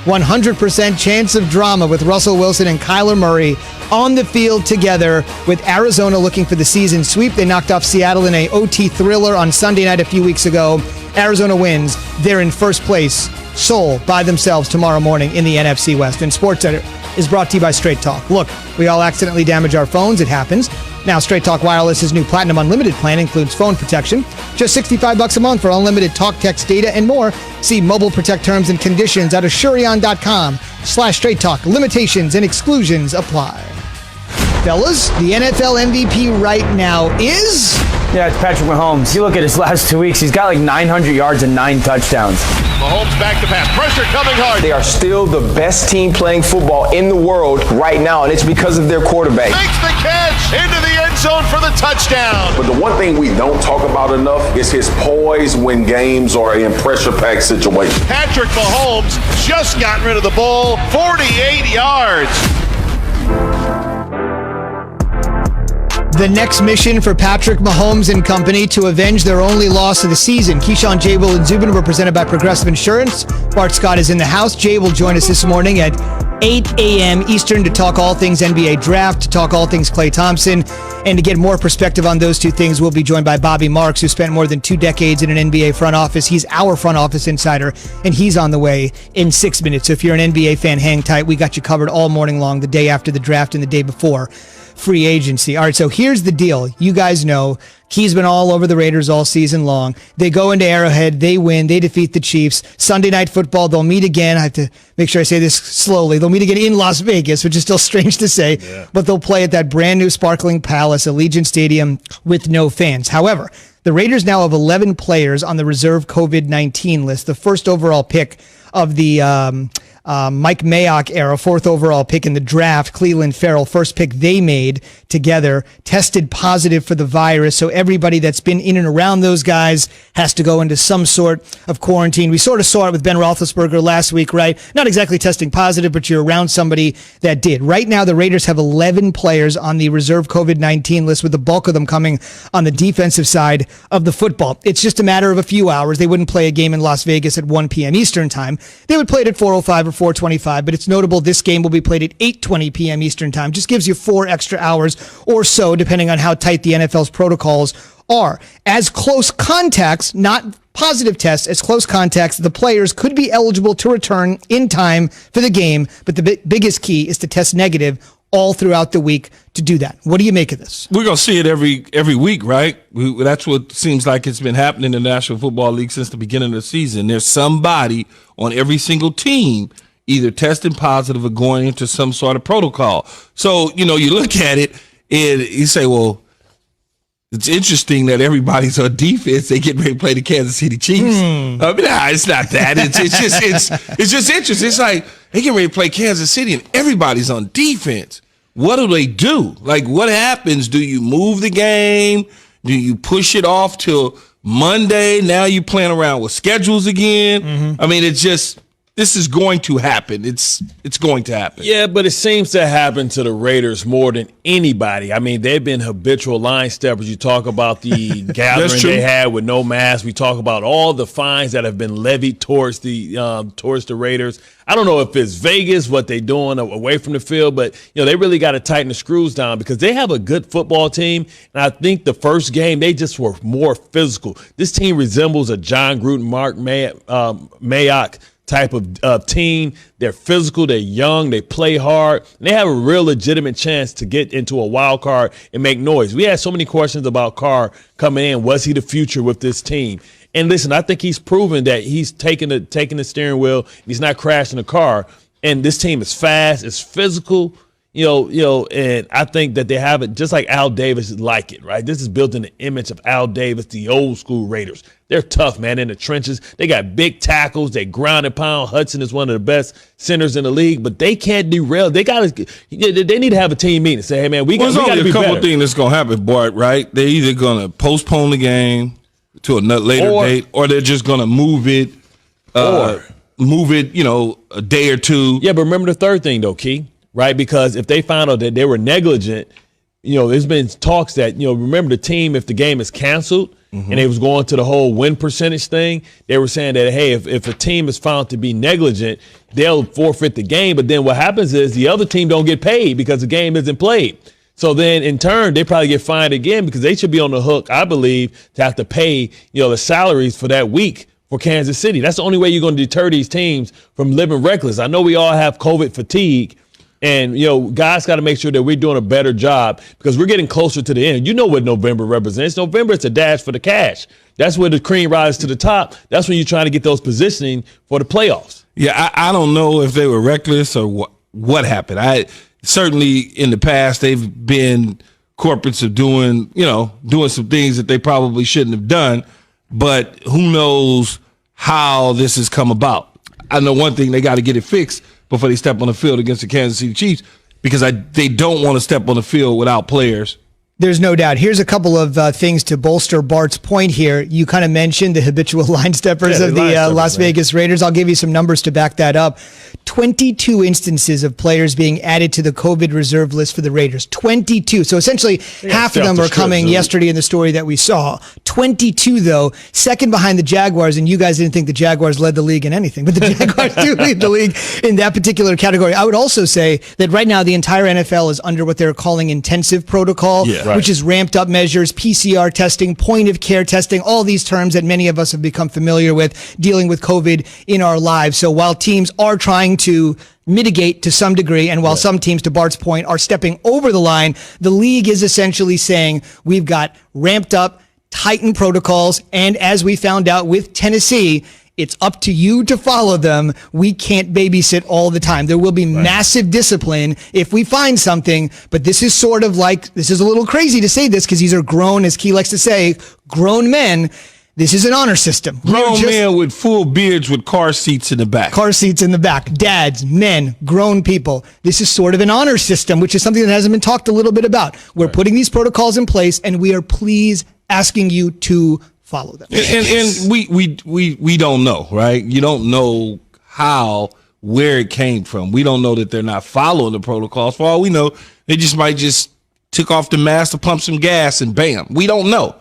100% chance of drama with Russell Wilson and Kyler Murray on the field together, with Arizona looking for the season sweep. They knocked off Seattle in a OT thriller on Sunday night a few weeks ago. Arizona wins. They're in first place, sole by themselves tomorrow morning in the NFC West. And SportsCenter is brought to you by Straight Talk. Look, we all accidentally damage our phones. It happens. Now, Straight Talk Wireless's new Platinum Unlimited plan includes phone protection. Just $65 a month for unlimited talk, text, data, and more. See Mobile Protect terms and conditions at Asurion.com/Straight Talk. Limitations and exclusions apply. Fellas, the NFL MVP right now is... Yeah, it's Patrick Mahomes. You look at his last 2 weeks, he's got like 900 yards and 9 touchdowns. Mahomes back to pass. Pressure coming hard. They are still the best team playing football in the world right now, and it's because of their quarterback. Makes the catch into the end zone for the touchdown. But the one thing we don't talk about enough is his poise when games are in pressure-packed situations. Patrick Mahomes just got rid of the ball. 48 yards. The next mission for Patrick Mahomes and company to avenge their only loss of the season. Keyshawn, Jable, and Zubin were presented by Progressive Insurance. Bart Scott is in the house. Jay will join us this morning at 8 a.m. Eastern to talk all things NBA draft, to talk all things Klay Thompson, and to get more perspective on those two things, we'll be joined by Bobby Marks, who spent more than 2 decades in an NBA front office. He's our front office insider, and he's on the way in 6 minutes. So if you're an NBA fan, hang tight. We got you covered all morning long, the day after the draft and the day before free agency. All right, so here's the deal. You guys know Key's been all over the Raiders all season long. They go into Arrowhead, they win, they defeat the Chiefs. Sunday Night Football, they'll meet again. I have to make sure I say this slowly. They'll meet again in Las Vegas, which is still strange to say, but they'll play at that brand new sparkling palace, Allegiant Stadium, with no fans. However, the Raiders now have 11 players on the reserve COVID-19 list. The first overall pick of the Mike Mayock era, 4th overall pick in the draft, Cleveland Farrell, first pick they made together, tested positive for the virus. So everybody that's been in and around those guys has to go into some sort of quarantine. We sort of saw it with Ben Roethlisberger last week, right? Not exactly testing positive, but you're around somebody that did. Right now, the Raiders have 11 players on the reserve COVID-19 list, with the bulk of them coming on the defensive side of the football. It's just a matter of a few hours. They wouldn't play a game in Las Vegas at 1 p.m. Eastern time. They would play it at 4:05 or 4:25, but it's notable this game will be played at 8:20 p.m. Eastern time. Just gives you 4 extra hours or so, depending on how tight the NFL's protocols are. As close contacts, not positive tests, as close contacts, the players could be eligible to return in time for the game, but the biggest key is to test negative all throughout the week to do that. What do you make of this? We're going to see it every week, right? That's what seems like it's been happening in the National Football League since the beginning of the season. There's somebody on every single team either testing positive or going into some sort of protocol. So, you look at it and you say, well, it's interesting that everybody's on defense. They get ready to play the Kansas City Chiefs. It's not that. It's just interesting. It's like they get ready to play Kansas City and everybody's on defense. What do they do? Like, what happens? Do you move the game? Do you push it off till Monday? Now you're playing around with schedules again. I mean, this is going to happen. It's going to happen. Yeah, but it seems to happen to the Raiders more than anybody. I mean, they've been habitual line steppers. You talk about the gathering they had with no mask. We talk about all the fines that have been levied towards the Raiders. I don't know if it's Vegas, what they're doing away from the field, but they really got to tighten the screws down because they have a good football team. And I think the first game, they just were more physical. This team resembles a John Gruden, Mark Mayock type of team. They're physical, they're young, they play hard, and they have a real legitimate chance to get into a wild card and make noise. We had so many questions about Carr coming in. Was he the future with this team? And listen, I think he's proven that he's taking the steering wheel and he's not crashing the car. And this team is fast, it's physical, and I think that they have it just like Al Davis like it, right? This is built in the image of Al Davis, the old school Raiders. They're tough, man, in the trenches. They got big tackles. They ground and pound. Hudson is one of the best centers in the league, but they can't derail. They need to have a team meeting and say, hey, man, we got to be better. There's only a couple of things that's going to happen, Bart, right? They're either going to postpone the game to a later date, or they're just going to move it, a day or two. Yeah, but remember the third thing, though, Key, right? Because if they found out that they were negligent, there's been talks that, remember the team, if the game is canceled, and they was going to the whole win percentage thing. They were saying that, hey, if a team is found to be negligent, they'll forfeit the game. But then what happens is the other team don't get paid because the game isn't played. So then in turn, they probably get fined again because they should be on the hook, I believe, to have to pay, the salaries for that week for Kansas City. That's the only way you're going to deter these teams from living reckless. I know we all have COVID fatigue. And, guys got to make sure that we're doing a better job because we're getting closer to the end. You know what November represents. November, it's a dash for the cash. That's where the cream rises to the top. That's when you're trying to get those positioning for the playoffs. Yeah, I don't know if they were reckless or what happened. Certainly in the past, they've been corporates of doing some things that they probably shouldn't have done. But who knows how this has come about. I know one thing, they got to get it fixed before they step on the field against the Kansas City Chiefs because they don't want to step on the field without players. There's no doubt. Here's a couple of things to bolster Bart's point here. You kind of mentioned the habitual line steppers of the Las Vegas Raiders. I'll give you some numbers to back that up. 22 instances of players being added to the COVID reserve list for the Raiders. 22. So essentially half of them are coming yesterday in the story that we saw. 22, though, second behind the Jaguars, and you guys didn't think the Jaguars led the league in anything, but the Jaguars do lead the league in that particular category. I would also say that right now the entire NFL is under what they're calling intensive protocol. Yeah. Which is ramped up measures, PCR testing, point of care testing, all these terms that many of us have become familiar with dealing with COVID in our lives. So while teams are trying to mitigate to some degree, and while some teams, to Bart's point, are stepping over the line, the league is essentially saying we've got ramped up, tightened protocols, and as we found out with Tennessee, it's up to you to follow them. We can't babysit all the time. There will be massive discipline if we find something, but this is sort of like, this is a little crazy to say this because these are grown, as Key likes to say, grown men. This is an honor system. Grown men with full beards with car seats in the back. Car seats in the back. Dads, men, grown people. This is sort of an honor system, which is something that hasn't been talked a little bit about. We're putting these protocols in place, and we are please asking you to follow them. And we don't know, right? You don't know where it came from. We don't know that they're not following the protocols. For all we know, they might just took off the mask to pump some gas and bam. We don't know.